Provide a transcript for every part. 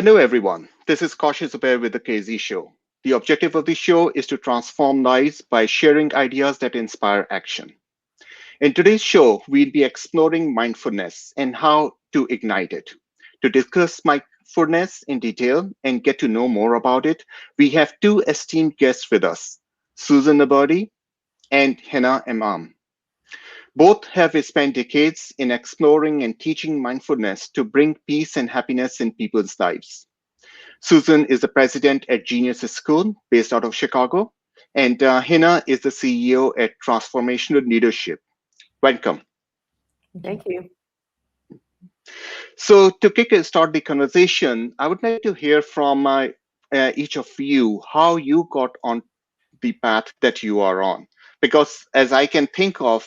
Hello, everyone. This is Kaushik Zubair with the KZ Show. The objective of the show is to transform lives by sharing ideas that inspire action. In today's show, we'll be exploring mindfulness and how to ignite it. To discuss mindfulness in detail and get to know more about it, we have two esteemed guests with us, Susan Abadi and Hina Imam. Both have spent decades in exploring and teaching mindfulness to bring peace and happiness in people's lives. Susan is the president at Genius School, based out of Chicago, and Hina is the CEO at Transformational Leadership. Welcome. Thank you. So, to start the conversation, I would like to hear from each of you how you got on the path that you are on. Because as I can think of,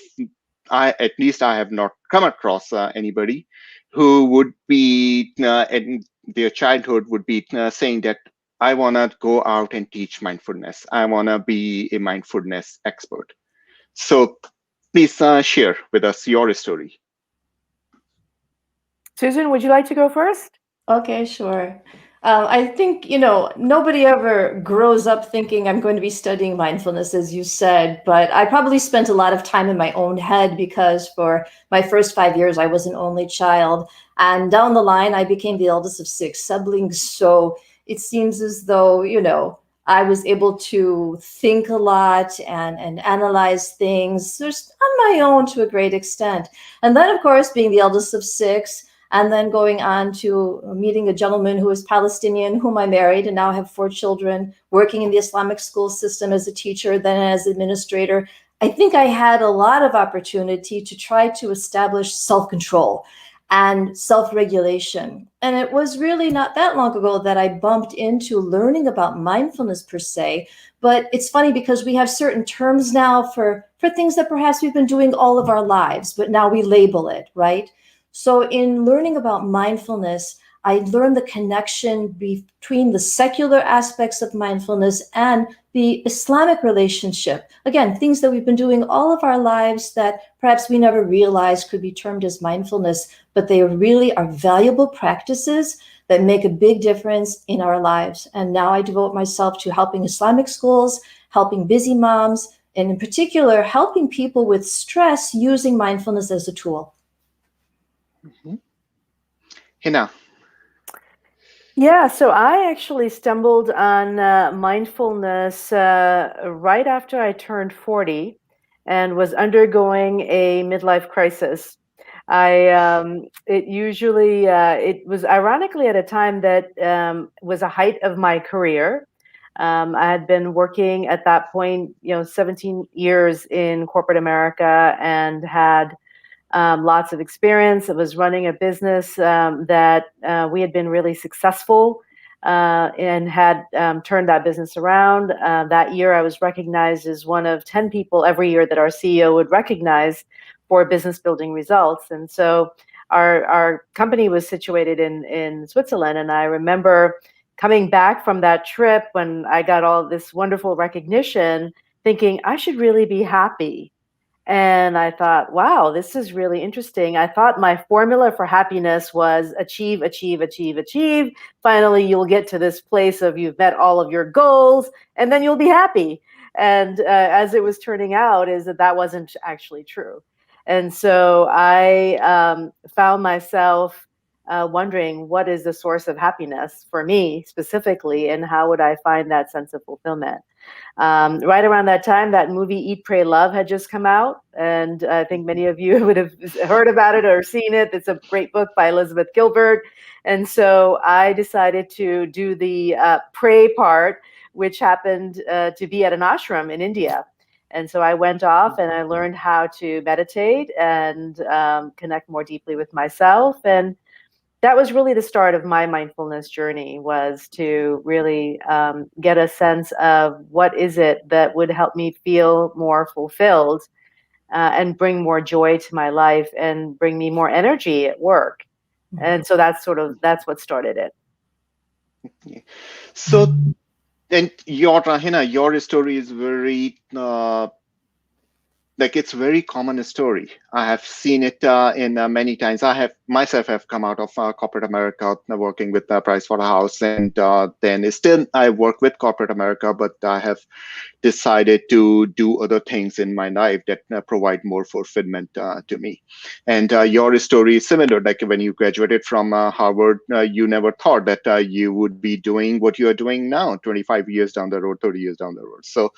at least I have not come across anybody who would be in their childhood would be saying that I want to go out and teach mindfulness. I want to be a mindfulness expert. So please share with us your story. Susan, would you like to go first? Okay, sure. I think, nobody ever grows up thinking I'm going to be studying mindfulness, as you said, but I probably spent a lot of time in my own head because for my first 5 years, I was an only child. And down the line, I became the eldest of 6 siblings. So it seems as though, I was able to think a lot and analyze things just on my own to a great extent. And then, of course, being the eldest of 6, and then going on to meeting a gentleman who is Palestinian, whom I married, and now have 4 children, working in the Islamic school system as a teacher, then as administrator. I think I had a lot of opportunity to try to establish self-control and self-regulation. And it was really not that long ago that I bumped into learning about mindfulness per se. But it's funny because we have certain terms now for things that perhaps we've been doing all of our lives, but now we label it, right? So in learning about mindfulness, I learned the connection between the secular aspects of mindfulness and the Islamic relationship. Again, things that we've been doing all of our lives that perhaps we never realized could be termed as mindfulness, but they really are valuable practices that make a big difference in our lives. And now I devote myself to helping Islamic schools, helping busy moms, and in particular, helping people with stress using mindfulness as a tool. Mm-hmm. Hina. Yeah, so I actually stumbled on mindfulness right after I turned 40 and was undergoing a midlife crisis. It was ironically at a time that was a height of my career. I had been working at that point, 17 years in corporate America and had lots of experience. I was running a business that we had been really successful and had turned that business around. That year, I was recognized as one of 10 people every year that our CEO would recognize for business building results. And so our company was situated in Switzerland. And I remember coming back from that trip when I got all this wonderful recognition, thinking I should really be happy. And I thought, wow, this is really interesting. I thought my formula for happiness was achieve, achieve, achieve, achieve. Finally, you'll get to this place of you've met all of your goals, and then you'll be happy. And as it was turning out, is that wasn't actually true. And so I found myself wondering what is the source of happiness for me specifically, and how would I find that sense of fulfillment? Right around that time, that movie Eat, Pray, Love had just come out. And I think many of you would have heard about it or seen it. It's a great book by Elizabeth Gilbert. And so I decided to do the pray part, which happened to be at an ashram in India. And so I went off and I learned how to meditate and connect more deeply with myself. And that was really the start of my mindfulness journey, was to really get a sense of what is it that would help me feel more fulfilled and bring more joy to my life and bring me more energy at work. And so that's what started it. Yeah. So, and Hina, your story is very like it's very common story. I have seen it in many times. I have myself have come out of corporate America, working with Pricewaterhouse, and then still I work with corporate America, but I have decided to do other things in my life that provide more fulfillment to me. And your story is similar. Like when you graduated from Harvard, you never thought that you would be doing what you are doing now, 25 years down the road, 30 years down the road. So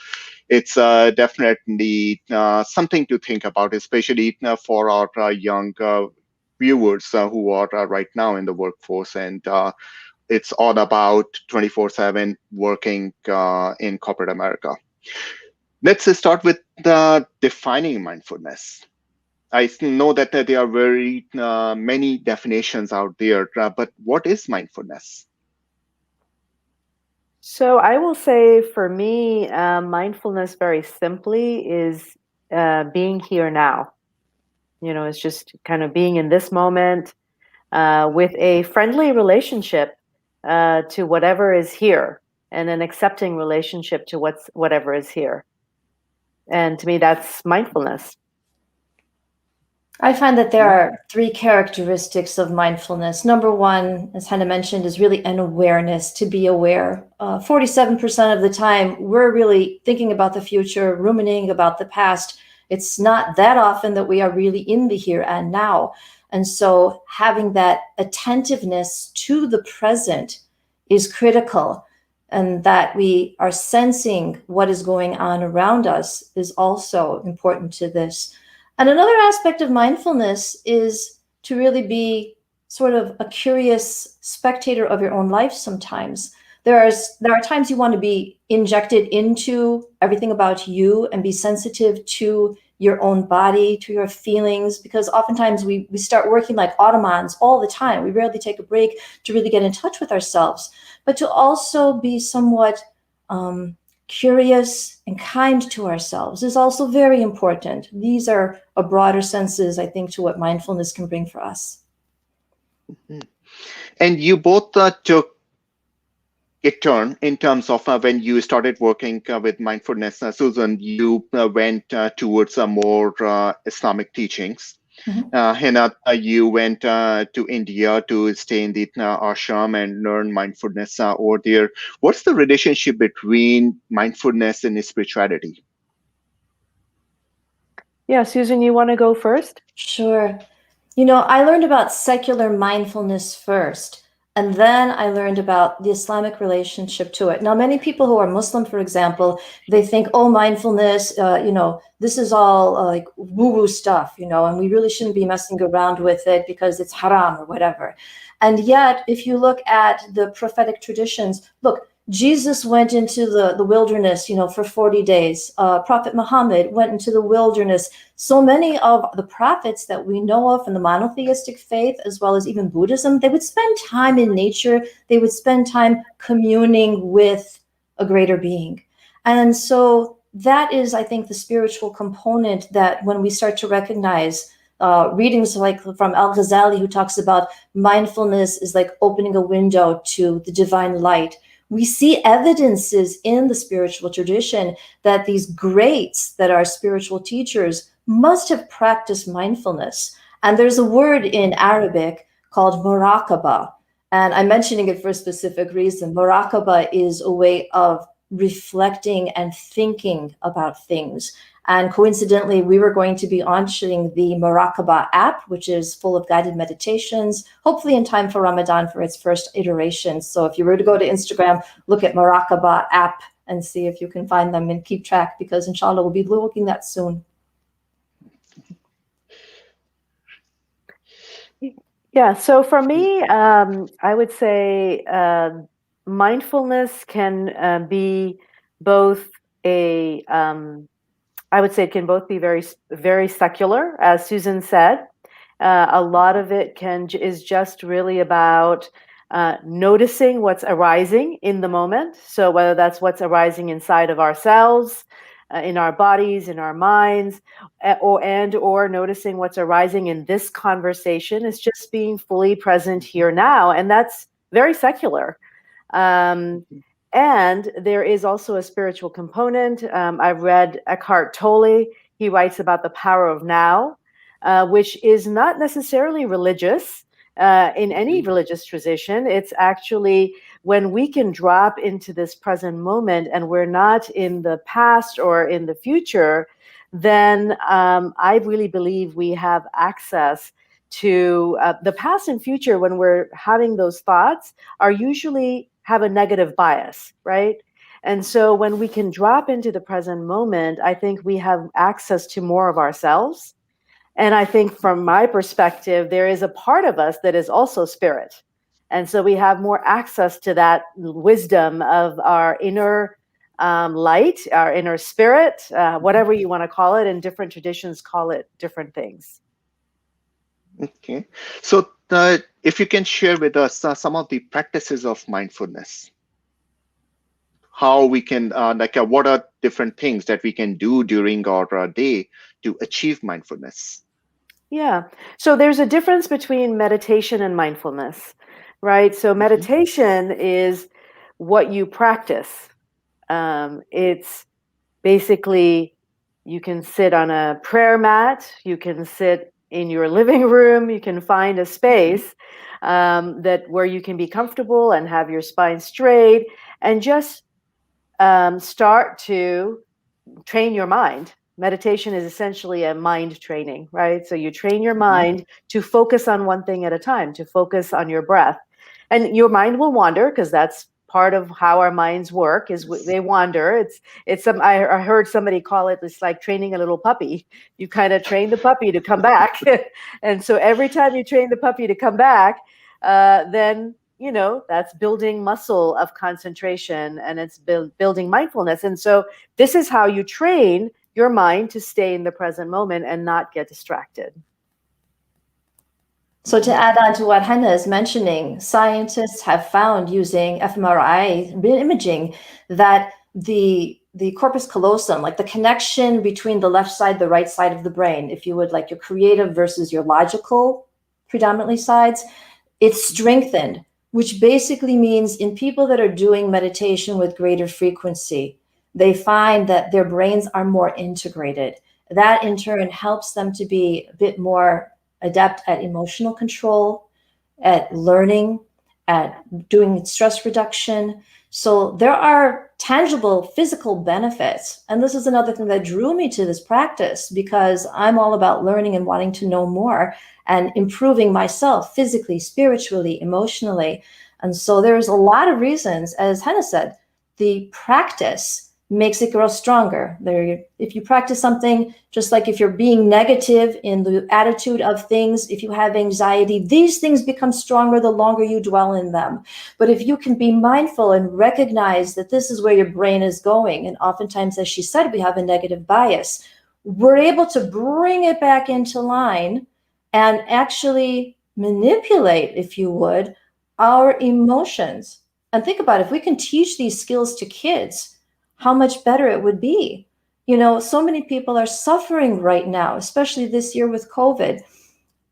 it's definitely something to think about, especially for our young viewers who are right now in the workforce. And it's all about 24/7 working in corporate America. Let's start with defining mindfulness. I know that there are very many definitions out there, but what is mindfulness? So I will say for me, mindfulness very simply is being here now. It's just kind of being in this moment with a friendly relationship to whatever is here, and an accepting relationship to whatever is here. And to me, that's mindfulness. I find that there are three characteristics of mindfulness. Number one, as Hannah mentioned, is really an awareness, to be aware. 47% of the time, we're really thinking about the future, ruminating about the past. It's not that often that we are really in the here and now. And so having that attentiveness to the present is critical. And that we are sensing what is going on around us is also important to this. And another aspect of mindfulness is to really be sort of a curious spectator of your own life sometimes. There are times you want to be injected into everything about you and be sensitive to your own body, to your feelings, because oftentimes we start working like automatons all the time. We rarely take a break to really get in touch with ourselves, but to also be somewhat curious and kind to ourselves is also very important. These are a broader senses, I think, to what mindfulness can bring for us. And you both took a turn in terms of when you started working with mindfulness. Susan, you went towards more Islamic teachings. Hannah, you went to India to stay in the ashram and learn mindfulness over there. What's the relationship between mindfulness and spirituality? Yeah, Susan, you want to go first? Sure. I learned about secular mindfulness first, and then I learned about the Islamic relationship to it. Now, many people who are Muslim, for example, they think, oh, mindfulness, this is all like woo-woo stuff, and we really shouldn't be messing around with it because it's haram or whatever. And yet, if you look at the prophetic traditions, look, Jesus went into the wilderness, for 40 days. Prophet Muhammad went into the wilderness. So many of the prophets that we know of in the monotheistic faith, as well as even Buddhism, they would spend time in nature. They would spend time communing with a greater being. And so that is, I think, the spiritual component that when we start to recognize readings like from Al-Ghazali, who talks about mindfulness is like opening a window to the divine light. We see evidences in the spiritual tradition that these greats that are spiritual teachers must have practiced mindfulness. And there's a word in Arabic called muraqabah. And I'm mentioning it for a specific reason. Muraqabah is a way of reflecting and thinking about things. And coincidentally, we were going to be launching the Muraqabah app, which is full of guided meditations, hopefully in time for Ramadan for its first iteration. So if you were to go to Instagram, look at Muraqabah app and see if you can find them and keep track, because inshallah, we'll be looking that soon. Yeah, so for me, I would say mindfulness can be both I would say it can both be very, very secular, as Susan said. A lot of it is just really about noticing what's arising in the moment. So whether that's what's arising inside of ourselves, in our bodies, in our minds, or noticing what's arising in this conversation, is just being fully present here now, and that's very secular. And there is also a spiritual component. I've read Eckhart Tolle. he writes about the power of now, which is not necessarily religious in any religious tradition. It's actually when we can drop into this present moment and we're not in the past or in the future, then I really believe we have access to the past and future. When we're having those thoughts, are usually have a negative bias, right? And so when we can drop into the present moment, I think we have access to more of ourselves. And I think from my perspective, there is a part of us that is also spirit. And so we have more access to that wisdom of our inner light, our inner spirit, whatever you want to call it. And different traditions call it different things. Okay. So if you can share with us some of the practices of mindfulness, how we can, what are different things that we can do during our day to achieve mindfulness? Yeah. So there's a difference between meditation and mindfulness, right? So Mhm. meditation is what you practice. It's basically, you can sit on a prayer mat, you can sit in your living room, you can find a space that where you can be comfortable and have your spine straight and just start to train your mind. Meditation is essentially a mind training, right? So you train your Mhm. mind to focus on one thing at a time, to focus on your breath. And your mind will wander because that's part of how our minds work is Yes. they wander. It's some I heard somebody call it, it's like training a little puppy. You kind of train the puppy to come back. And so every time you train the puppy to come back, then that's building muscle of concentration, and it's building mindfulness. And so this is how you train your mind to stay in the present moment and not get distracted. So to add on to what Hannah is mentioning, scientists have found using fMRI imaging that the corpus callosum, like the connection between the left side, the right side of the brain, if you would, like your creative versus your logical predominantly sides, it's strengthened, which basically means in people that are doing meditation with greater frequency, they find that their brains are more integrated. That in turn helps them to be a bit more adept at emotional control, at learning, at doing stress reduction. So there are tangible physical benefits. And this is another thing that drew me to this practice, because I'm all about learning and wanting to know more and improving myself physically, spiritually, emotionally. And so there's a lot of reasons, as Hannah said, the practice makes it grow stronger. If you practice something, just like if you're being negative in the attitude of things, if you have anxiety, these things become stronger the longer you dwell in them. But if you can be mindful and recognize that this is where your brain is going, and oftentimes, as she said, we have a negative bias, we're able to bring it back into line and actually manipulate, if you would, our emotions. And think about it, if we can teach these skills to kids, how much better it would be. So many people are suffering right now, especially this year with COVID.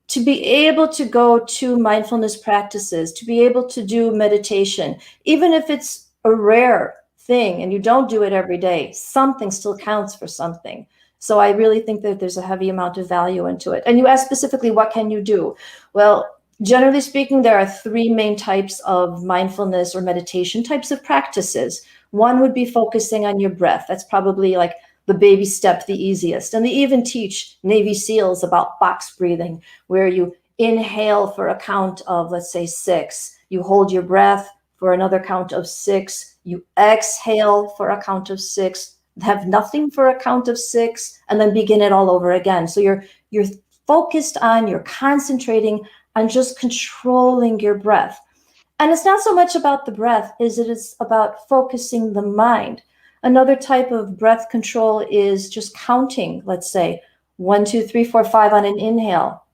To be able to go to mindfulness practices, to be able to do meditation, even if it's a rare thing and you don't do it every day, something still counts for something. So I really think that there's a heavy amount of value into it. And you asked specifically, what can you do? Well, generally speaking, there are three main types of mindfulness or meditation types of practices. One would be focusing on your breath. That's probably like the baby step, the easiest. And they even teach Navy SEALs about box breathing, where you inhale for a count of, let's say, 6. You hold your breath for another count of 6. You exhale for a count of 6. Have nothing for a count of 6, and then begin it all over again. So you're focused on, you're concentrating on just controlling your breath. And it's not so much about the breath as it is about focusing the mind. Another type of breath control is just counting, let's say 1, 2, 3, 4, 5 on an inhale,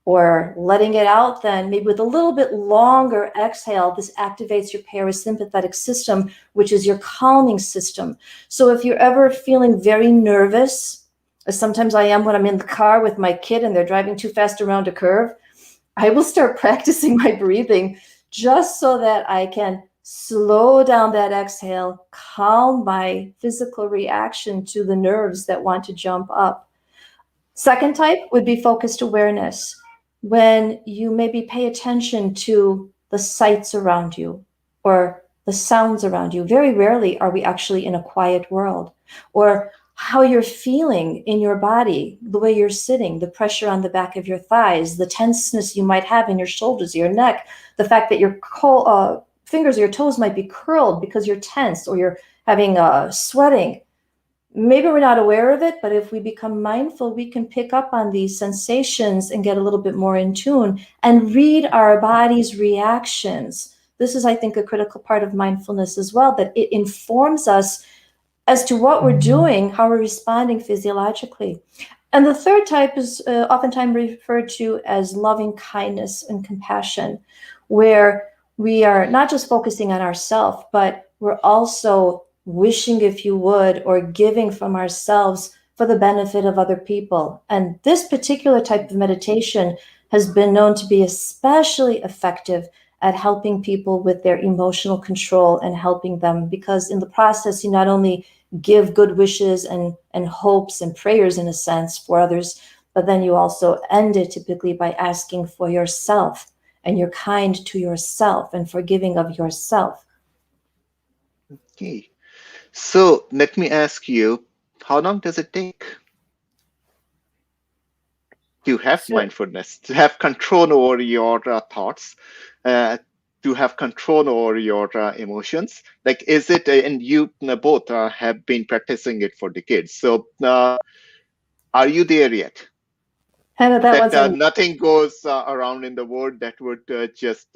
or letting it out then maybe with a little bit longer exhale. This activates your parasympathetic system, which is your calming system. So if you're ever feeling very nervous, as sometimes I am when I'm in the car with my kid and they're driving too fast around a curve, I will start practicing my breathing just so that I can slow down that exhale, calm my physical reaction to the nerves that want to jump up. Second type would be focused awareness, when you maybe pay attention to the sights around you or the sounds around you. Very rarely are we actually in a quiet world. Or how you're feeling in your body, the way you're sitting, the pressure on the back of your thighs, the tenseness you might have in your shoulders, your neck, the fact that your fingers or your toes might be curled because you're tense or you're having sweating. Maybe we're not aware of it, but if we become mindful, we can pick up on these sensations and get a little bit more in tune and read our body's reactions. This is, I think, a critical part of mindfulness as well, that it informs us as to what we're doing, how we're responding physiologically. And the third type is oftentimes referred to as loving kindness and compassion, where we are not just focusing on ourselves, but we're also wishing, if you would, or giving from ourselves for the benefit of other people. And this particular type of meditation has been known to be especially effective at helping people with their emotional control and helping them, because in the process, you not only give good wishes and hopes and prayers, in a sense, for others, but then you also end it typically by asking for yourself, and you're kind to yourself and forgiving of yourself. Okay. So let me ask you, how long does it take to have So, mindfulness, to have control over your thoughts, uh, to have control over your emotions? Like, is it, and you both have been practicing it for decades. So, are you there yet? Hannah, that That one's on. nothing goes around in the world that would just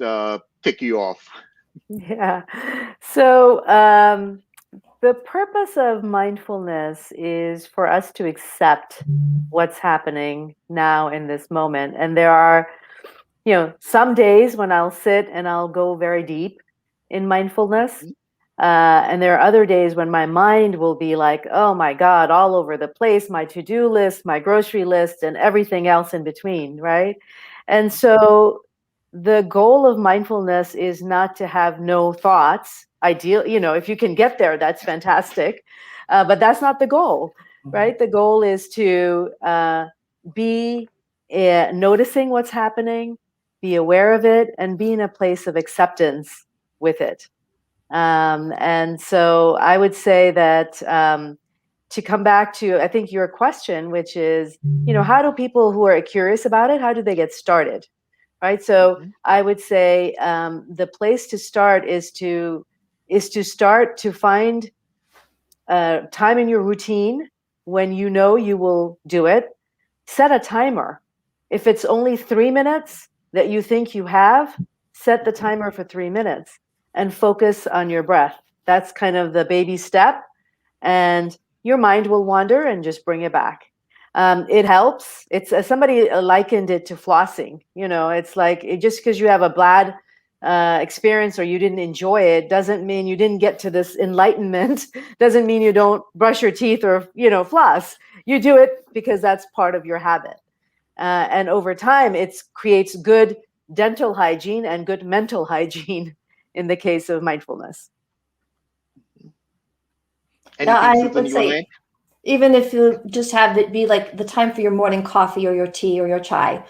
tick you off. yeah. So, the purpose of mindfulness is for us to accept what's happening now in this moment. And there are, some days when I'll sit and I'll go very deep in mindfulness. Mhm. And there are other days when my mind will be like, oh my God, all over the place, my to-do list, my grocery list, and everything else in between, right? And so the goal of mindfulness is not to have no thoughts. Ideal, if you can get there, that's fantastic. But that's not the goal, right? The goal is to be noticing what's happening, be aware of it, and be in a place of acceptance with it. And so I would say that to come back to, I think, your question, which is, how do people who are curious about it, how do they get started? Right. So Mhm. I would say the place to start is to start to find time in your routine when you know you will do it. Set a timer. If it's only 3 minutes that you think you have, set the Mhm. timer for 3 minutes and focus on your breath. That's kind of the baby step. And your mind will wander and just bring it back. It helps. It's somebody likened it to flossing. It's like just because you have a bad experience or you didn't enjoy it doesn't mean you didn't get to this enlightenment. Doesn't mean you don't brush your teeth or floss. You do it because that's part of your habit. And over time, it creates good dental hygiene and good mental hygiene in the case of mindfulness. Now, Anything, I Susan, would you want to say, add? even if you just have it be like the time for your morning coffee or your tea or your chai,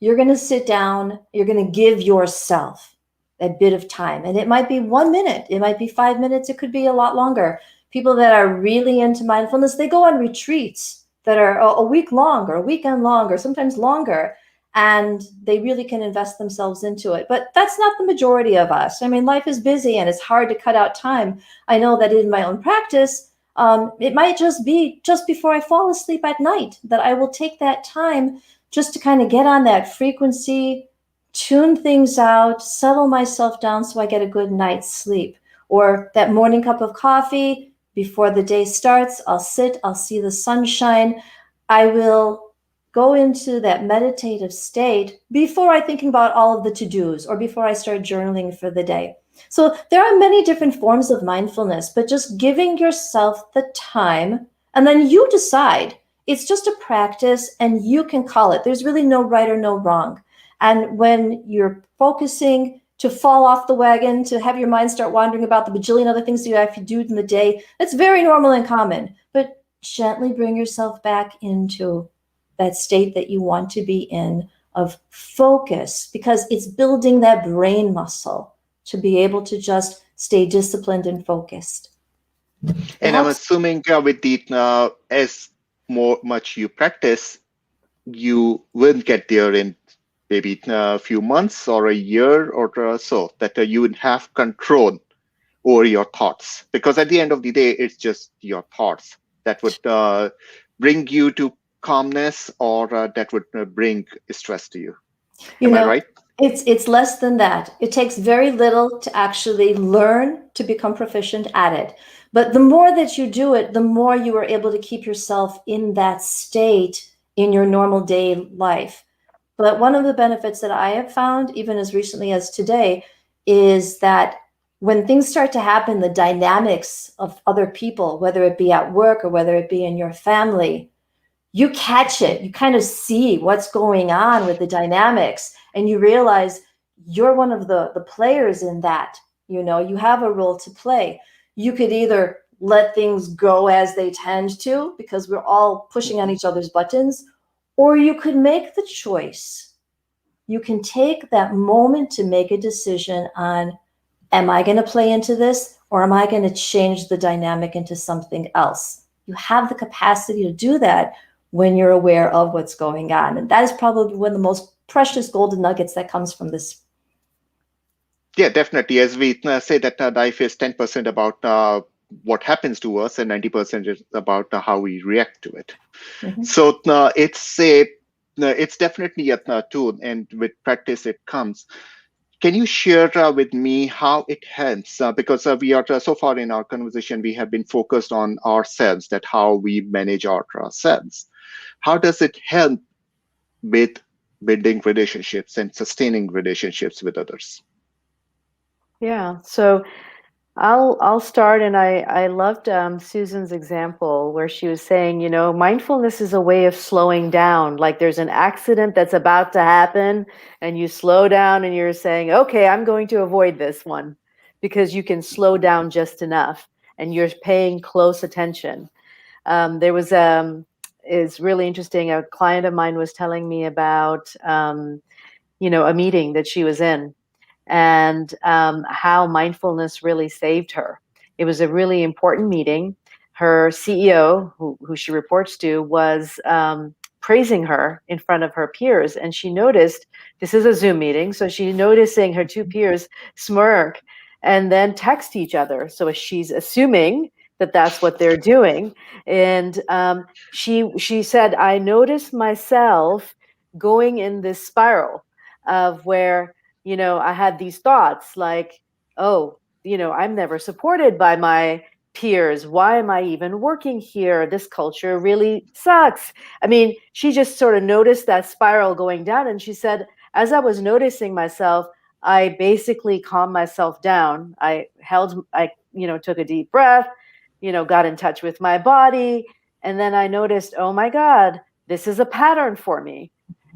you're going to sit down, you're going to give yourself a bit of time. And it might be 1 minute, it might be 5 minutes, it could be a lot longer. People that are really into mindfulness, they go on retreats that are a week long or a weekend long or sometimes longer. And they really can invest themselves into it. But that's not the majority of us. I mean, life is busy and it's hard to cut out time. I know that in my own practice, it might just be just before I fall asleep at night that I will take that time just to kind of get on that frequency, tune things out, settle myself down so I get a good night's sleep. Or that morning cup of coffee before the day starts, I'll sit, I'll see the sunshine. I will go into that meditative state before I think about all of the to-dos or before I start journaling for the day. So there are many different forms of mindfulness, but just giving yourself the time, and then you decide. It's just a practice and you can call it. There's really no right or no wrong. And when you're focusing to fall off the wagon, to have your mind start wandering about the bajillion other things you have to do in the day, that's very normal and common. But gently bring yourself back into that state that you want to be in of focus, because it's building that brain muscle to be able to just stay disciplined and focused. It And I'm helps. assuming with the as more much you practice, you will get there in maybe a few months or a year or so, that you would have control over your thoughts. Because at the end of the day, it's just your thoughts that would bring you to calmness, or that would bring stress to you. You Am I know, right? it's less than that. It takes very little to actually learn to become proficient at it. But the more that you do it, the more you are able to keep yourself in that state in your normal day life. But one of the benefits that I have found, even as recently as today, is that when things start to happen, the dynamics of other people, whether it be at work or whether it be in your family, you catch it. You kind of see what's going on with the dynamics, and you realize you're one of the players in that. You have a role to play. You could either let things go as they tend to, because we're all pushing on each other's buttons, or you could make the choice. You can take that moment to make a decision on, am I going to play into this, or am I going to change the dynamic into something else? You have the capacity to do that when you're aware of what's going on. And that is probably one of the most precious golden nuggets that comes from this. Yeah, definitely. As we say that life is 10% about what happens to us, and 90% is about how we react to it. Mhm. So it's definitely a tool, and with practice it comes. Can you share with me how it helps? Because we are so far in our conversation, we have been focused on ourselves, that how we manage ourselves. How does it help with building relationships and sustaining relationships with others? Yeah. So I'll start, and I loved Susan's example where she was saying, mindfulness is a way of slowing down. Like there's an accident that's about to happen, and you slow down, and you're saying, okay, I'm going to avoid this one, because you can slow down just enough, and you're paying close attention. There was is really interesting. A client of mine was telling me about a meeting that she was in, and how mindfulness really saved her. It was a really important meeting. Her CEO, who she reports to, was praising her in front of her peers. And she noticed, this is a Zoom meeting, so she's noticing her two peers smirk and then text each other. So she's assuming that that's what they're doing. And she said, I noticed myself going in this spiral of where I had these thoughts like, oh, I'm never supported by my peers. Why am I even working here? This culture really sucks. I mean, she just sort of noticed that spiral going down. And she said, as I was noticing myself, I basically calmed myself down. I took a deep breath, got in touch with my body. And then I noticed, oh my God, this is a pattern for me.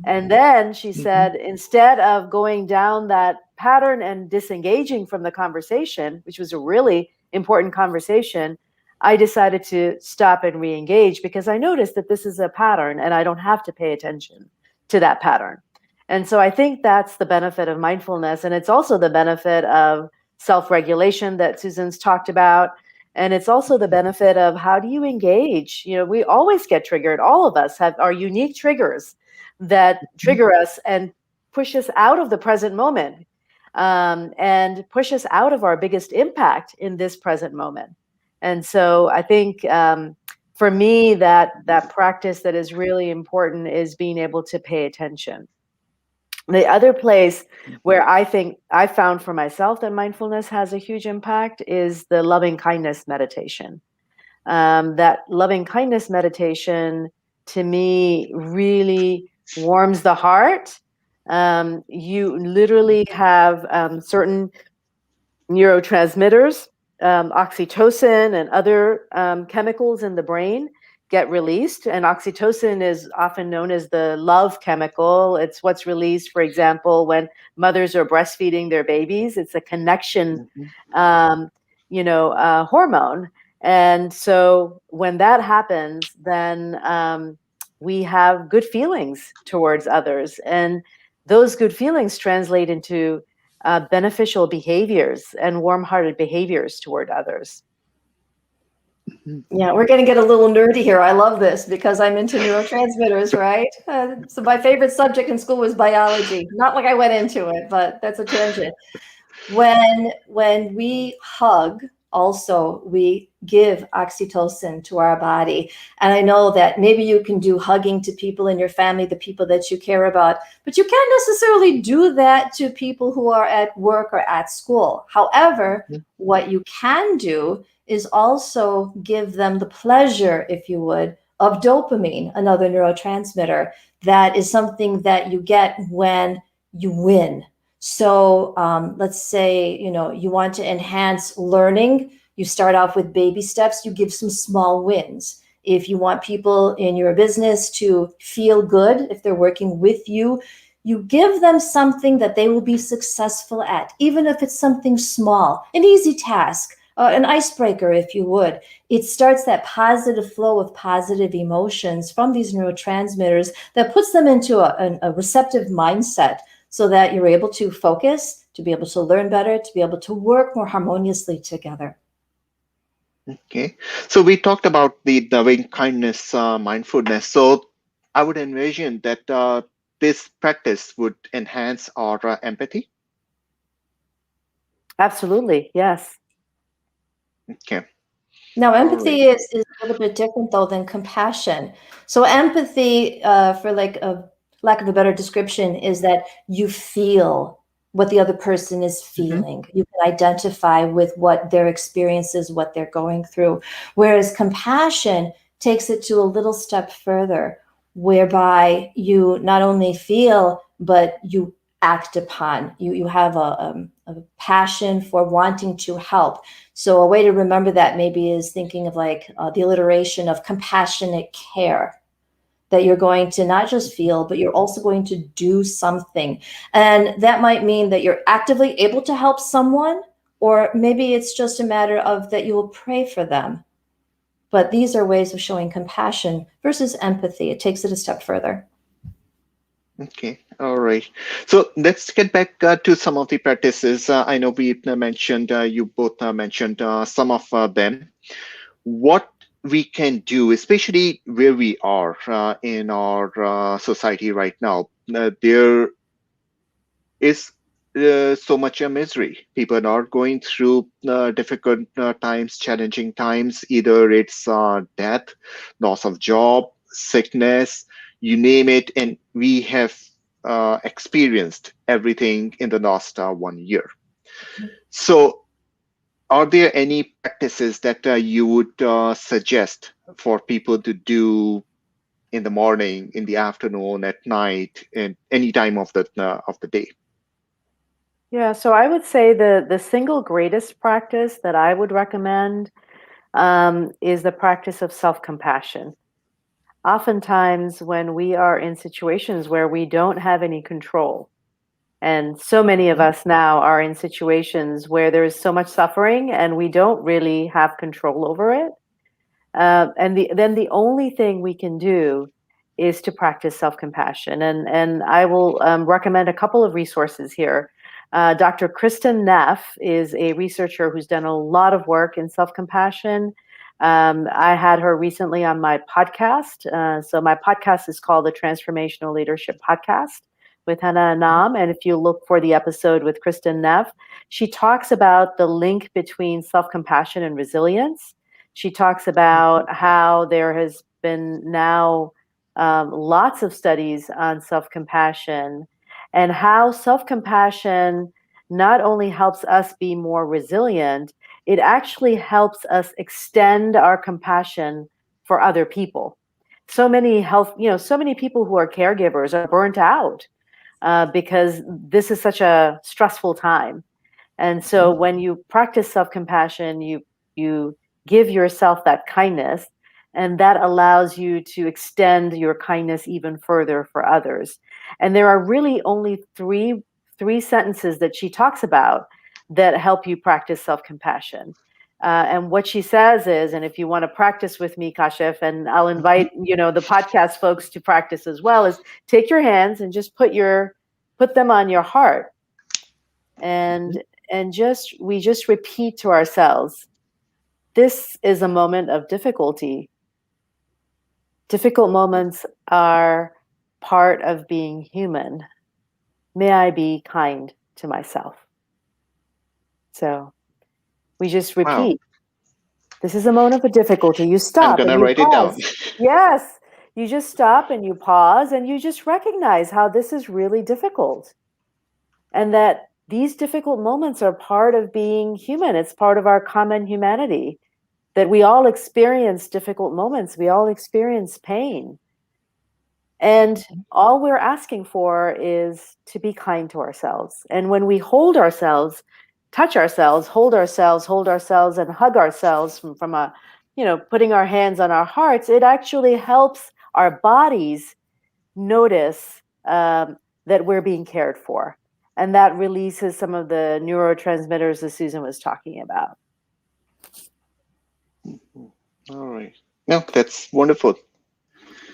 And then she said, instead of going down that pattern and disengaging from the conversation, which was a really important conversation, I decided to stop and re-engage, because I noticed that this is a pattern and I don't have to pay attention to that pattern. And so I think that's the benefit of mindfulness. And it's also the benefit of self-regulation that Susan's talked about. And it's also the benefit of, how do you engage? We always get triggered. All of us have our unique triggers that trigger us and push us out of the present moment, and push us out of our biggest impact in this present moment. And so I think for me, that practice that is really important is being able to pay attention. The other place where I think I found for myself that mindfulness has a huge impact is the loving kindness meditation. That loving kindness meditation, to me, really warms the heart. You literally have certain neurotransmitters, oxytocin and other chemicals in the brain get released. And oxytocin is often known as the love chemical. It's what's released, for example, when mothers are breastfeeding their babies. It's a connection, hormone. And so when that happens, then we have good feelings towards others. And those good feelings translate into beneficial behaviors and warm-hearted behaviors toward others. Yeah, we're going to get a little nerdy here. I love this because I'm into neurotransmitters, right? So my favorite subject in school was biology. Not like I went into it, but that's a tangent. When we hug, also we give oxytocin to our body. And I know that maybe you can do hugging to people in your family, the people that you care about, but you can't necessarily do that to people who are at work or at school. However, what you can do is also give them the pleasure, if you would, of dopamine, another neurotransmitter. That is something that you get when you win. So let's say, you want to enhance learning. You start off with baby steps. You give some small wins. If you want people in your business to feel good, if they're working with you, you give them something that they will be successful at, even if it's something small, an easy task, an icebreaker, if you would. It starts that positive flow of positive emotions from these neurotransmitters that puts them into a receptive mindset, so that you're able to focus, to be able to learn better, to be able to work more harmoniously together. Okay. So we talked about the loving kindness, mindfulness. So I would envision that this practice would enhance our empathy. Absolutely, yes. Okay. Now, All right. empathy is a little bit different, though, than compassion. So empathy, for like a lack of a better description, is that you feel what the other person is Mm-hmm. feeling. You can identify with what their experience is, what they're going through. Whereas compassion takes it to a little step further, whereby you not only feel, but you act upon. You have a passion for wanting to help. So a way to remember that maybe is thinking of like the alliteration of compassionate care, that you're going to not just feel, but you're also going to do something. And that might mean that you're actively able to help someone, or maybe it's just a matter of that you will pray for them. But these are ways of showing compassion versus empathy. It takes it a step further. Okay. All right. So let's get back to some of the practices. I know we mentioned, you both mentioned some of them. What we can do, especially where we are in our society right now, there is so much misery. People are going through difficult times, challenging times. Either it's death, loss of job, sickness, you name it, and we have experienced everything in the last 1 year. So, are there any practices that you would suggest for people to do in the morning, in the afternoon, at night, and any time of the day? Yeah, so I would say the single greatest practice that I would recommend is the practice of self-compassion. Oftentimes, when we are in situations where we don't have any control, and so many of Mhm. us now are in situations where there is so much suffering and we don't really have control over it. Then the only thing we can do is to practice self-compassion. And I will recommend a couple of resources here. Dr. Kristen Neff is a researcher who's done a lot of work in self-compassion. I had her recently on my podcast. So my podcast is called the Transformational Leadership Podcast with Hannah Anam. And if you look for the episode with Kristen Neff, she talks about the link between self-compassion and resilience. She talks about how there has been now lots of studies on self-compassion, and how self-compassion not only helps us be more resilient, it actually helps us extend our compassion for other people. So many so many people who are caregivers are burnt out because this is such a stressful time. And so Mhm. when you practice self-compassion, you give yourself that kindness, and that allows you to extend your kindness even further for others. And there are really only three sentences that she talks about that help you practice self-compassion. And what she says is, and if you want to practice with me, Kashif, and I'll invite the podcast folks to practice as well, is take your hands and just put them on your heart, and we just repeat to ourselves, this is a moment of difficulty. Difficult moments are part of being human. May I be kind to myself. So we just Wow. repeat, this is a moment of difficulty. You I'm stop going and to you write it down. pause. Yes, you just stop and you pause and you just recognize how this is really difficult. And that these difficult moments are part of being human. It's part of our common humanity, that we all experience difficult moments. We all experience pain. And all we're asking for is to be kind to ourselves. And when we hold ourselves, touch ourselves, hold ourselves, and hug ourselves from a, putting our hands on our hearts, it actually helps our bodies notice that we're being cared for. And that releases some of the neurotransmitters that Susan was talking about. All right. No, that's wonderful.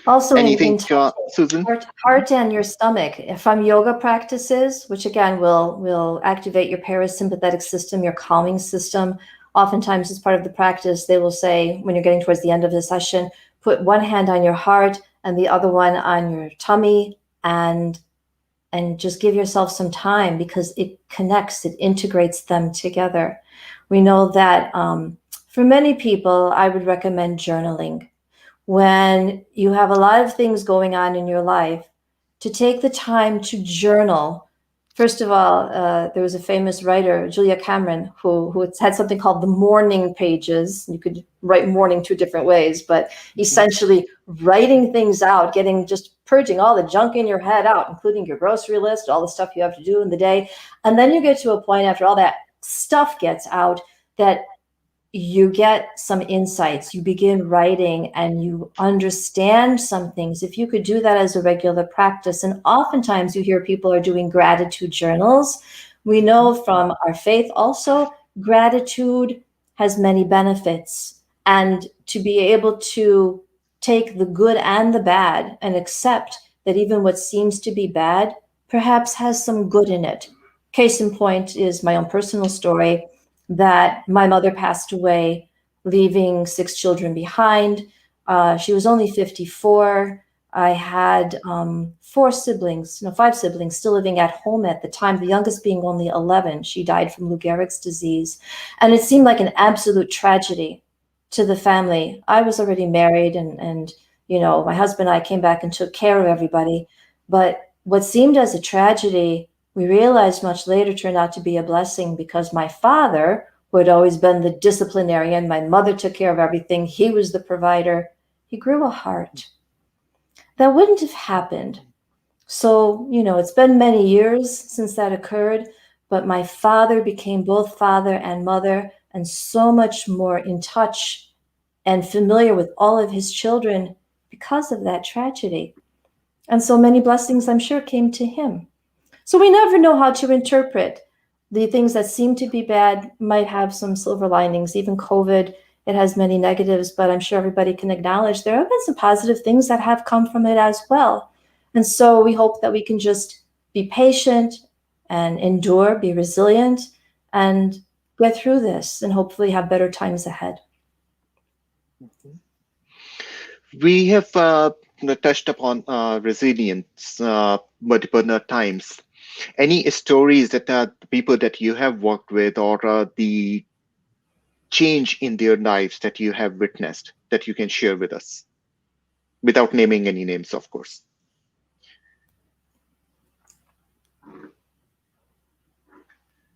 Also Anything, in Susan? heart and your stomach from yoga practices, which again will activate your parasympathetic system, your calming system. Oftentimes as part of the practice, they will say when you're getting towards the end of the session, put one hand on your heart and the other one on your tummy, and just give yourself some time, because it connects, it integrates them together. We know that for many people, I would recommend journaling. When you have a lot of things going on in your life, to take the time to journal. First of all, there was a famous writer, Julia Cameron, who had something called the morning pages. You could write morning two different ways, but essentially writing things out, just purging all the junk in your head out, including your grocery list, all the stuff you have to do in the day. And then you get to a point after all that stuff gets out that you get some insights, you begin writing, and you understand some things. If you could do that as a regular practice, and oftentimes you hear people are doing gratitude journals. We know from our faith also, gratitude has many benefits. And to be able to take the good and the bad and accept that even what seems to be bad perhaps has some good in it. Case in point is my own personal story, that my mother passed away, leaving 6 children behind. She was only 54. I had 5 siblings still living at home at the time, the youngest being only 11. She died from Lou Gehrig's disease. And it seemed like an absolute tragedy to the family. I was already married, and my husband and I came back and took care of everybody. But what seemed as a tragedy, we realized much later, turned out to be a blessing, because my father, who had always been the disciplinarian, my mother took care of everything, he was the provider, he grew a heart. That wouldn't have happened. So, it's been many years since that occurred, but my father became both father and mother, and so much more in touch and familiar with all of his children because of that tragedy. And so many blessings, I'm sure, came to him. So we never know how to interpret. The things that seem to be bad might have some silver linings. Even COVID, it has many negatives, but I'm sure everybody can acknowledge there have been some positive things that have come from it as well. And so we hope that we can just be patient and endure, be resilient, and get through this, and hopefully have better times ahead. We have touched upon resilience multiple times. Any stories that the people that you have worked with, or the change in their lives that you have witnessed, that you can share with us, without naming any names, of course?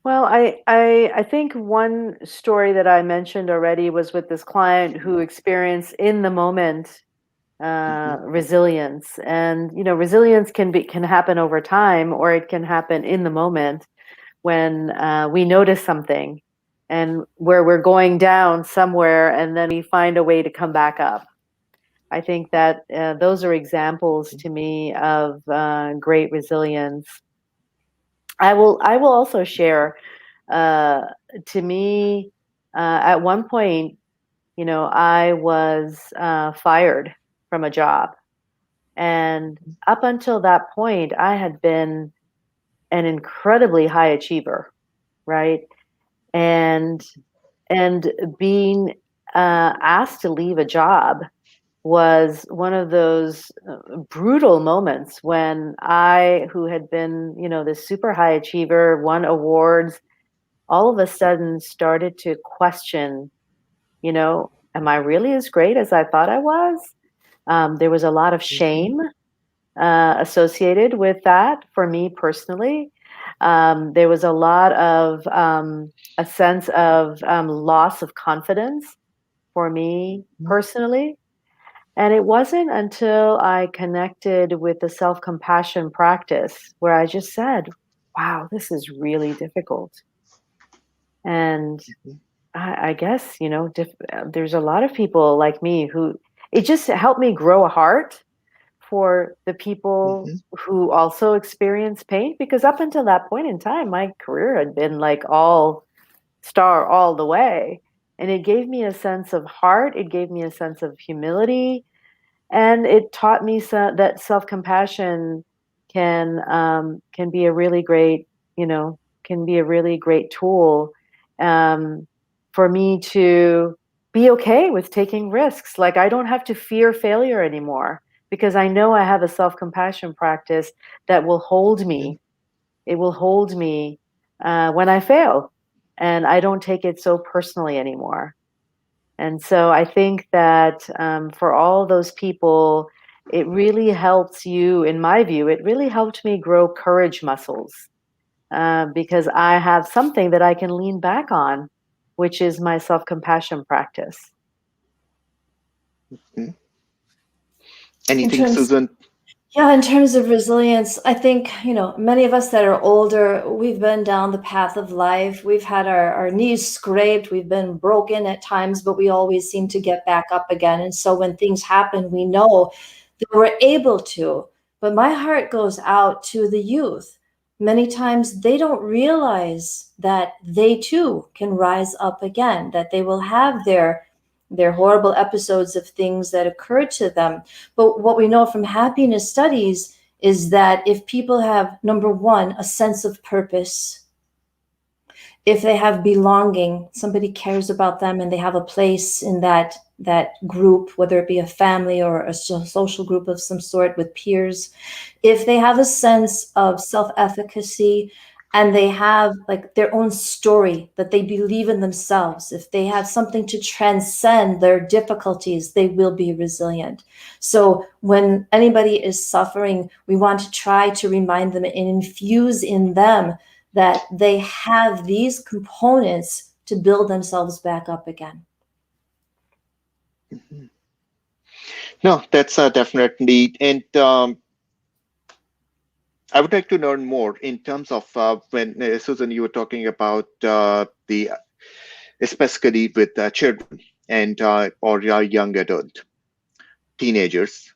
Well, I think one story that I mentioned already was with this client who experienced in the moment resilience. And resilience can happen over time, or it can happen in the moment when we notice something and where we're going down somewhere, and then we find a way to come back up. I think that those are examples to me of great resilience. I will also share, to me, At one point, I was fired from a job. And up until that point, I had been an incredibly high achiever, right? And and being asked to leave a job was one of those brutal moments when I, who had been, this super high achiever, won awards, all of a sudden started to question, am I really as great as I thought I was? There was a lot of shame associated with that for me personally. There was a lot of a sense of loss of confidence for me personally. And it wasn't until I connected with the self compassion practice where I just said, wow, this is really difficult. And I guess, there's a lot of people like me who it just helped me grow a heart for the people Mm-hmm. who also experience pain, because up until that point in time my career had been like all star all the way, and it gave me a sense of heart, it gave me a sense of humility, and it taught me that self-compassion can be a really great, can be a really great tool um, for me to be okay with taking risks. Like I don't have to fear failure anymore because I know I have a self-compassion practice that will hold me. It will hold me when I fail, and I don't take it so personally anymore. And so I think that for all those people, it really helps you, in my view, it really helped me grow courage muscles because I have something that I can lean back on, which is my self compassion practice. Mm-hmm. In Anything, terms Susan? Yeah, in terms of resilience, I think, many of us that are older, we've been down the path of life. We've had our knees scraped, we've been broken at times, but we always seem to get back up again. And so when things happen, we know that we're able to. But my heart goes out to the youth. Many times they don't realize that they too can rise up again, that they will have their horrible episodes of things that occur to them. But what we know from happiness studies is that if people have, number one, a sense of purpose, if they have belonging, somebody cares about them and they have a place in that group, whether it be a family or a social group of some sort with peers, if they have a sense of self-efficacy and they have like their own story, that they believe in themselves, if they have something to transcend their difficulties, they will be resilient. So when anybody is suffering, we want to try to remind them and infuse in them that they have these components to build themselves back up again. Mm-hmm. No, that's definitely. And I would like to learn more in terms of when Susan, you were talking about the especially with children and or young adult teenagers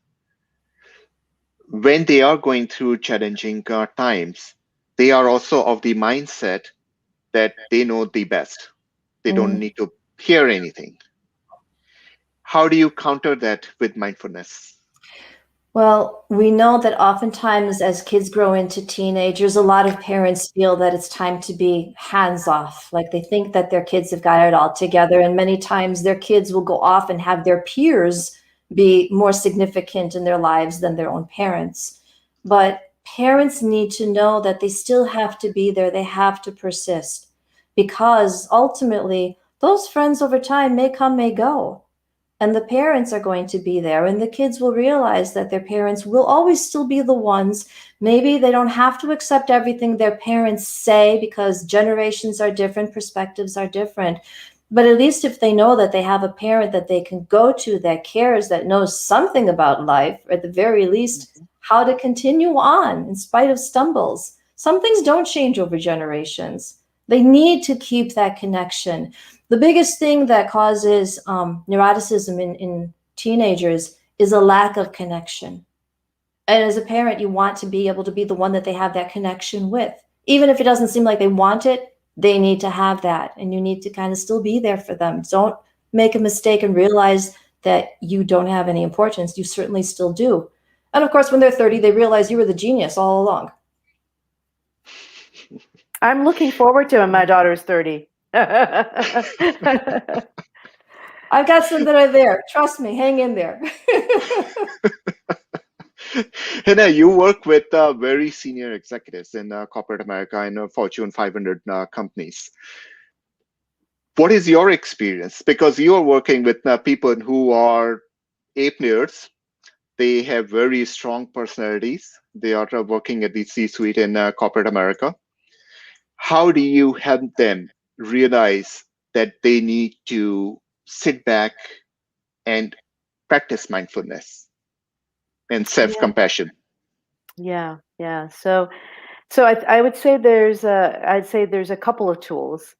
when they are going through challenging times. They are also of the mindset that they know the best. They don't Mm. need to hear anything. How do you counter that with mindfulness? Well, we know that oftentimes as kids grow into teenagers, a lot of parents feel that it's time to be hands off. Like they think that their kids have got it all together. And many times their kids will go off and have their peers be more significant in their lives than their own parents. But parents need to know that they still have to be there, they have to persist because ultimately those friends over time may come, may go, and the parents are going to be there, and the kids will realize that their parents will always still be the ones. Maybe they don't have to accept everything their parents say because generations are different, perspectives are different, but at least if they know that they have a parent that they can go to, that cares, that knows something about life, or at the very least how to continue on in spite of stumbles. Some things don't change over generations. They need to keep that connection. The biggest thing that causes neuroticism in teenagers is a lack of connection. And as a parent, you want to be able to be the one that they have that connection with. Even if it doesn't seem like they want it, they need to have that, and you need to kind of still be there for them. Don't make a mistake and realize that you don't have any importance. You certainly still do. And of course, when they're 30, they realize you were the genius all along. I'm looking forward to when my daughter's 30. I've got some that are there. Trust me, hang in there. Hannah, you work with very senior executives in corporate America and Fortune 500 companies. What is your experience? Because you are working with people who are A players. They have very strong personalities. They are working at the C-suite in corporate America. How do you help them realize that they need to sit back and practice mindfulness and self-compassion? Yeah. So I would say there's a couple of tools.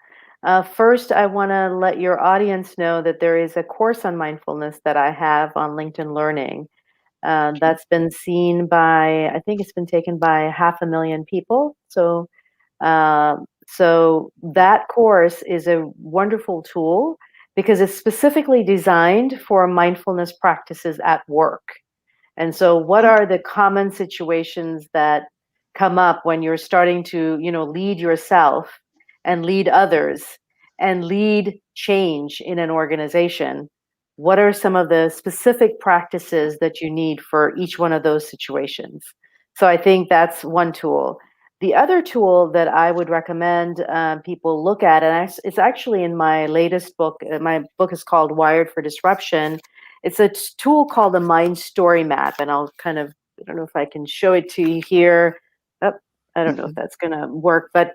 First, I want to let your audience know that there is a course on mindfulness that I have on LinkedIn Learning. That's been seen by, I think it's been taken by 500,000 people. So that course is a wonderful tool because it's specifically designed for mindfulness practices at work. And so what are the common situations that come up when you're starting to, lead yourself and lead others and lead change in an organization? What are some of the specific practices that you need for each one of those situations? So I think that's one tool. The other tool that I would recommend people look at, and it's actually in my latest book. My book is called Wired for Disruption. It's a tool called the Mind Story Map, and I don't know if I can show it to you here. Oh, I don't know if that's going to work, but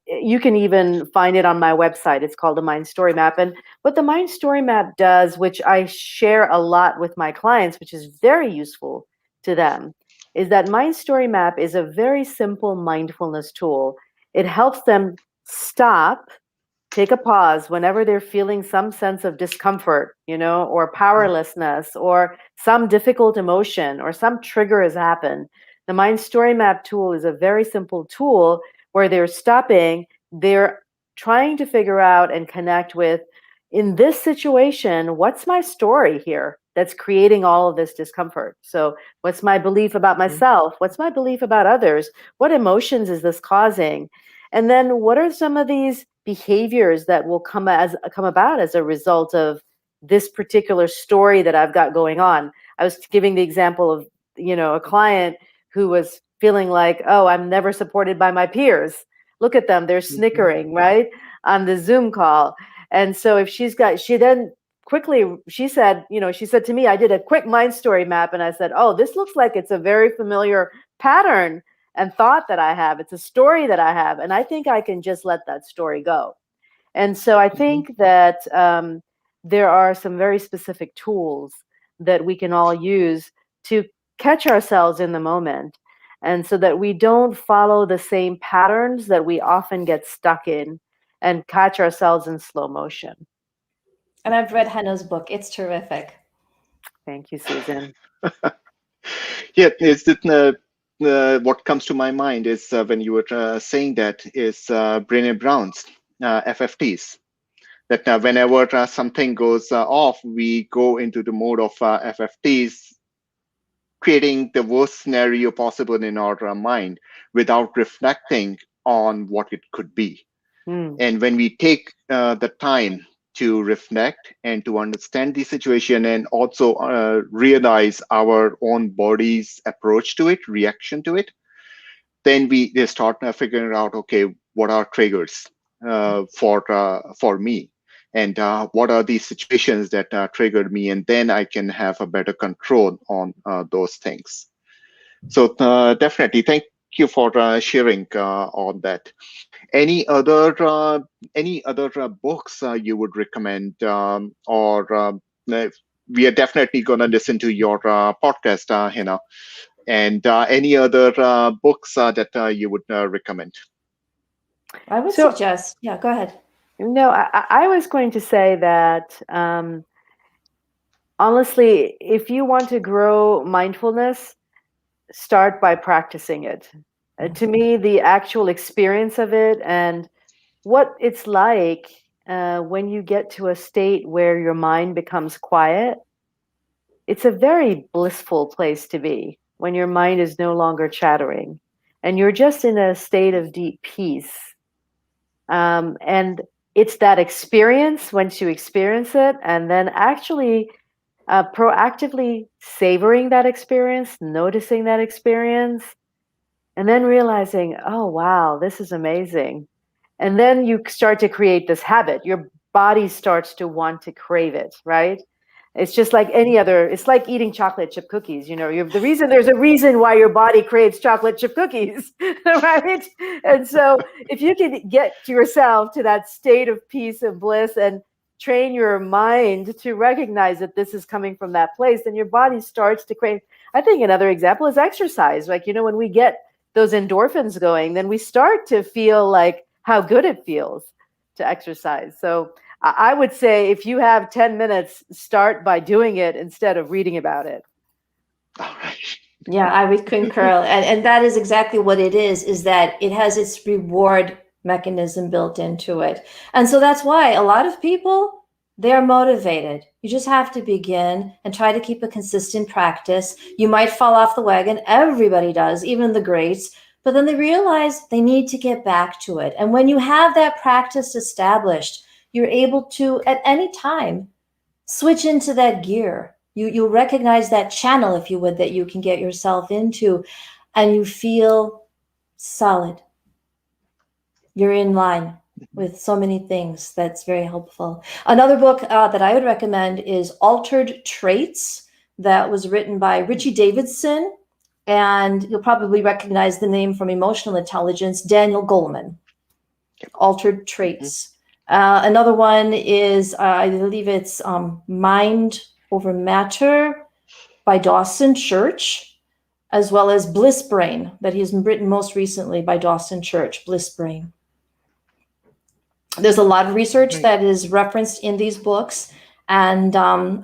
you can even find it on my website. It's called the Mind Story Map. And what the Mind Story Map does, which I share a lot with my clients, which is very useful to them, is that Mind Story Map is a very simple mindfulness tool. It helps them stop, take a pause whenever they're feeling some sense of discomfort, or powerlessness, or some difficult emotion, or some trigger has happened. The Mind Story Map tool is a very simple tool where they're stopping, they're trying to figure out and connect with, in this situation, what's my story here that's creating all of this discomfort? So what's my belief about myself? What's my belief about others? What emotions is this causing? And then what are some of these behaviors that will come about as a result of this particular story that I've got going on? I was giving the example of, a client who was feeling like, oh, I'm never supported by my peers. Look at them, they're snickering, right, on the Zoom call. And so if she said, she said to me, I did a quick mind story map, and I said, oh, this looks like it's a very familiar pattern and thought that I have. It's a story that I have, and I think I can just let that story go. And so I think that there are some very specific tools that we can all use to catch ourselves in the moment, and so that we don't follow the same patterns that we often get stuck in and catch ourselves in slow motion. And I've read Hannah's book. It's terrific. Thank you, Susan. Yeah, what comes to my mind is when you were saying that is Brené Brown's FFTs. That whenever something goes off, we go into the mode of FFTs, creating the worst scenario possible in our mind without reflecting on what it could be. And when we take the time to reflect and to understand the situation and also realize our own body's approach to it, reaction to it, then they start figuring out, okay, what are triggers for me, and what are these situations that triggered me, and then I can have a better control on those things. So definitely, thank you for sharing on that. Any other books you would recommend, or we are definitely going to listen to your podcast, Hina. And any other books that you would recommend? I would suggest, yeah, go ahead. No, I was going to say that honestly, if you want to grow mindfulness, start by practicing it. To me, the actual experience of it and what it's like when you get to a state where your mind becomes quiet. It's a very blissful place to be when your mind is no longer chattering and you're just in a state of deep peace. And it's that experience once you experience it, and then actually proactively savoring that experience, noticing that experience, and then realizing, oh, wow, this is amazing. And then you start to create this habit. Your body starts to want to crave it, right? It's just like any other, it's like eating chocolate chip cookies. You know, there's a reason why your body craves chocolate chip cookies, right? And so if you can get yourself to that state of peace and bliss and train your mind to recognize that this is coming from that place, then your body starts to crave. I think another example is exercise. Like, you know, when we get those endorphins going, then we start to feel like how good it feels to exercise. So I would say if you have 10 minutes, start by doing it instead of reading about it. All right. Yeah, I would concur. And that is exactly what it is that it has its reward mechanism built into it. And so that's why a lot of people, they're motivated. You just have to begin and try to keep a consistent practice. You might fall off the wagon. Everybody does, even the greats. But then they realize they need to get back to it. And when you have that practice established, you're able to, at any time, switch into that gear. You recognize that channel, if you would, that you can get yourself into, and you feel solid. You're in line with so many things. That's very helpful. Another book that I would recommend is Altered Traits, that was written by Richie Davidson, and you'll probably recognize the name from Emotional Intelligence, Daniel Goleman. Altered Traits. Another one is, I believe it's Mind Over Matter by Dawson Church, as well as Bliss Brain, that he's written most recently by Dawson Church, Bliss Brain. There's a lot of research that is referenced in these books, and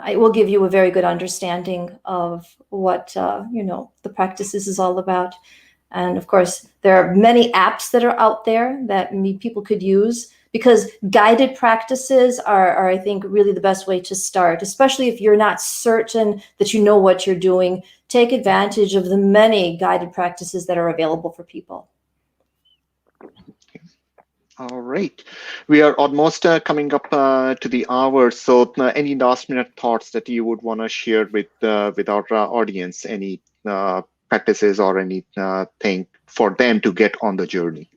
it will give you a very good understanding of what the practices is all about. And of course, there are many apps that are out there that people could use, because guided practices are, I think, really the best way to start, especially if you're not certain that you know what you're doing. Take advantage of the many guided practices that are available for people. All right. We are almost coming up to the hour. So any last minute thoughts that you would want to share with our audience? Any practices or anything for them to get on the journey?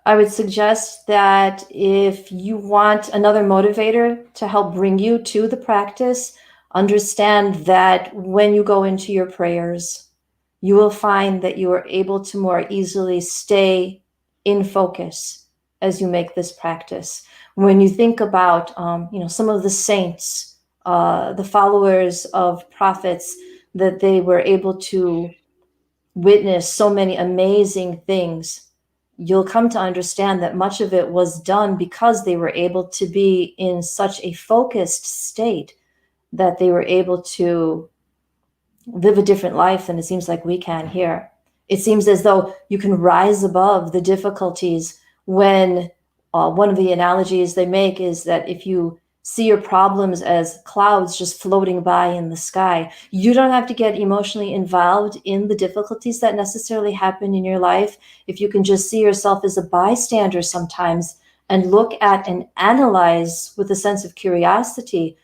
I would suggest that if you want another motivator to help bring you to the practice, understand that when you go into your prayers, you will find that you are able to more easily stay in focus as you make this practice. When you think about, some of the saints, the followers of prophets, that they were able to witness so many amazing things, you'll come to understand that much of it was done because they were able to be in such a focused state that they were able to live a different life than it seems like we can here. It seems as though you can rise above the difficulties when one of the analogies they make is that if you see your problems as clouds just floating by in the sky, you don't have to get emotionally involved in the difficulties that necessarily happen in your life. If you can just see yourself as a bystander sometimes and look at and analyze with a sense of curiosity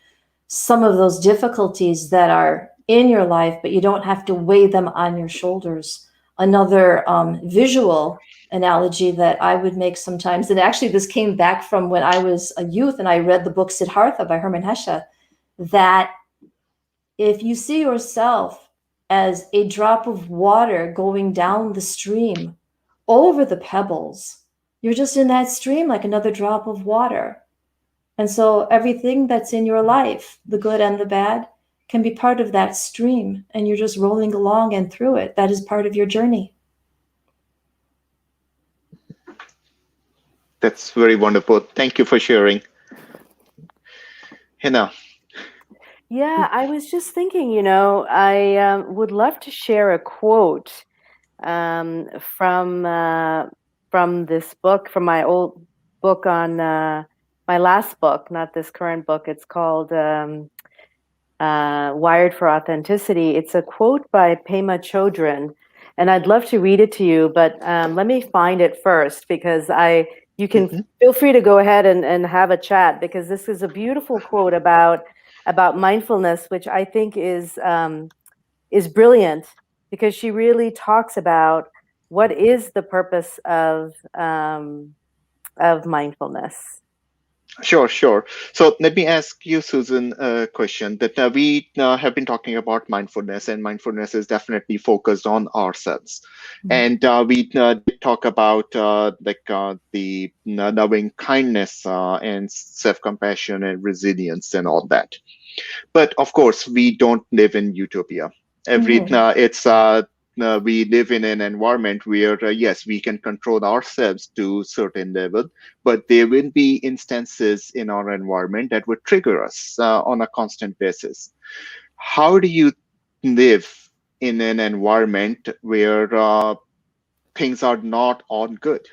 some of those difficulties that are in your life, but you don't have to weigh them on your shoulders. Another visual analogy that I would make sometimes, and actually this came back from when I was a youth and I read the book Siddhartha by Hermann Hesse, that if you see yourself as a drop of water going down the stream over the pebbles, you're just in that stream like another drop of water. And so everything that's in your life, the good and the bad, can be part of that stream, and you're just rolling along and through it. That is part of your journey. That's very wonderful. Thank you for sharing. Hina. Yeah, I was just thinking, I would love to share a quote from this book, from my old book on my last book, not this current book. It's called Wired for Authenticity. It's a quote by Pema Chodron, and I'd love to read it to you, but let me find it first because you can Mhm. feel free to go ahead and have a chat, because this is a beautiful quote about mindfulness, which I think is brilliant, because she really talks about what is the purpose of mindfulness. Sure, sure. So let me ask you, Susan, a question that we have been talking about mindfulness, and mindfulness is definitely focused on ourselves. And we did talk about the loving kindness and self-compassion and resilience and all that. But of course, we don't live in utopia. Every Mhm. it's We live in an environment where yes, we can control ourselves to certain level, but there will be instances in our environment that would trigger us on a constant basis. How do you live in an environment where things are not all good,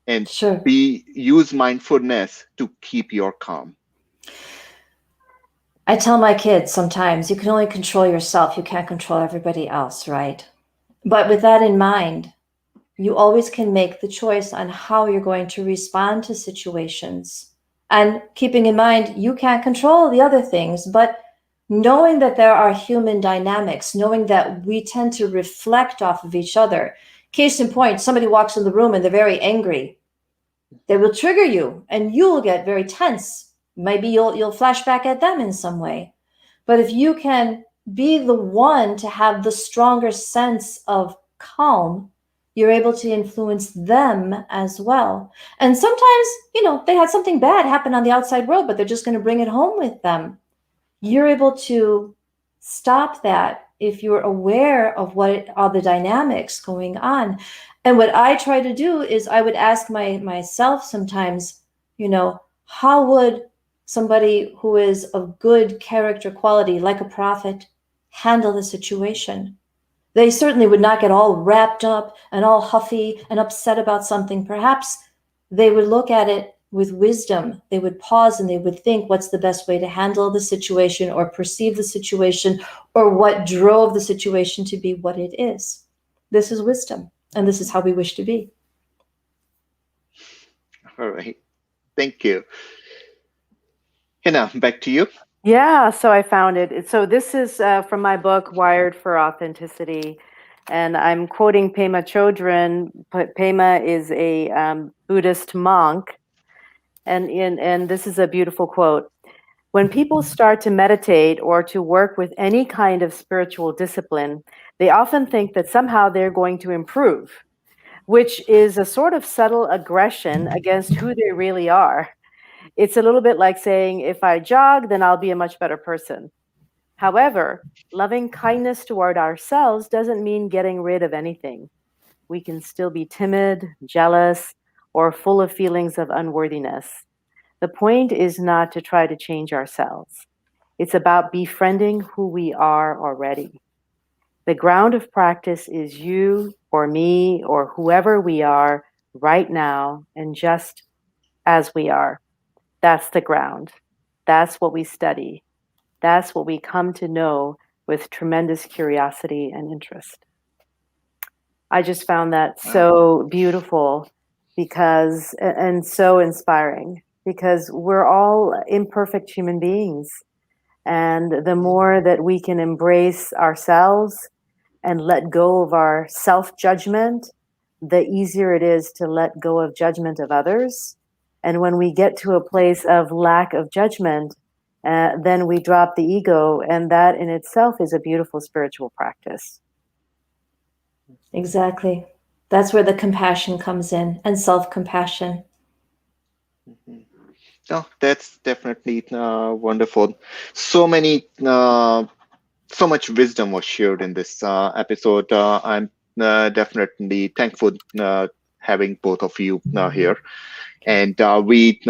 and Sure. be use mindfulness to keep your calm? I tell my kids sometimes you can only control yourself, you can't control everybody else, right? But with that in mind, you always can make the choice on how you're going to respond to situations. And keeping in mind, you can't control the other things, but knowing that there are human dynamics, knowing that we tend to reflect off of each other. Case in point, somebody walks in the room and they're very angry. They will trigger you and you will get very tense. Maybe you'll flash back at them in some way. But if you can be the one to have the stronger sense of calm, you're able to influence them as well. And sometimes, they had something bad happen on the outside world, but they're just going to bring it home with them. You're able to stop that if you're aware of what are the dynamics going on. And what I try to do is I would ask myself sometimes, how would somebody who is of good character quality, like a prophet, handle the situation? They certainly would not get all wrapped up and all huffy and upset about something. Perhaps they would look at it with wisdom. They would pause and they would think what's the best way to handle the situation or perceive the situation, or what drove the situation to be what it is. This is wisdom, and this is how we wish to be. All right. Thank you. Hina, back to you. Yeah, so I found it. So this is from my book, Wired for Authenticity. And I'm quoting Pema Chodron. Pema is a Buddhist monk. And this is a beautiful quote. When people start to meditate or to work with any kind of spiritual discipline, they often think that somehow they're going to improve, which is a sort of subtle aggression against who they really are. It's a little bit like saying, if I jog, then I'll be a much better person. However, loving kindness toward ourselves doesn't mean getting rid of anything. We can still be timid, jealous, or full of feelings of unworthiness. The point is not to try to change ourselves. It's about befriending who we are already. The ground of practice is you or me or whoever we are right now, and just as we are. That's the ground. That's what we study. That's what we come to know with tremendous curiosity and interest. I just found that Wow. so beautiful and so inspiring, because we're all imperfect human beings. And the Mhm. more that we can embrace ourselves and let go of our self judgment, the easier it is to let go of judgment of others. And when we get to a place of lack of judgment, then we drop the ego, and that in itself is a beautiful spiritual practice. Exactly. That's where the compassion comes in, and self-compassion. Mhm. Oh, that's definitely wonderful. So many, so much wisdom was shared in this episode. I'm definitely thankful having both of you here. And we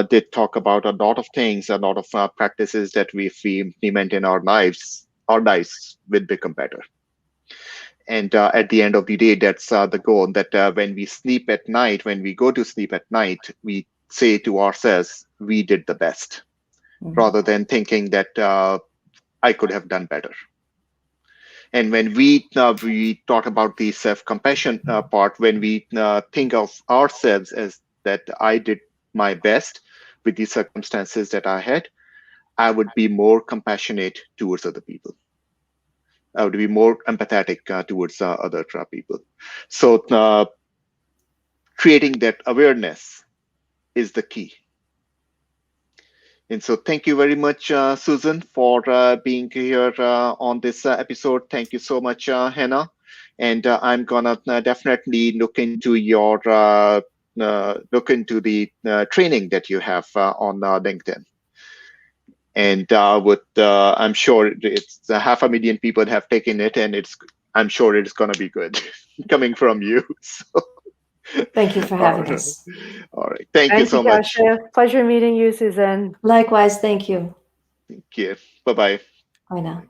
did talk about a lot of things, a lot of practices that we implement in our lives will become better. And at the end of the day, that's the goal, that when we sleep at night, when we go to sleep at night, we say to ourselves, we did the best, Mhm. rather than thinking that I could have done better. And when we talk about the self-compassion part, when we think of ourselves as that I did my best with the circumstances that I had, I would be more compassionate towards other people. I would be more empathetic towards other people. So creating that awareness is the key. And so thank you very much, Susan, for being here on this episode. Thank you so much, Hannah. And I'm gonna definitely look into the training that you have on LinkedIn. And I'm sure it's 500,000 people have taken it, and I'm sure it's gonna be good coming from you. So, Thank you for all having right, us. all right. Thank you Thank you, so much. Kasha. Pleasure meeting you, Susan. Likewise, thank you. Thank you. Bye bye. Bye now.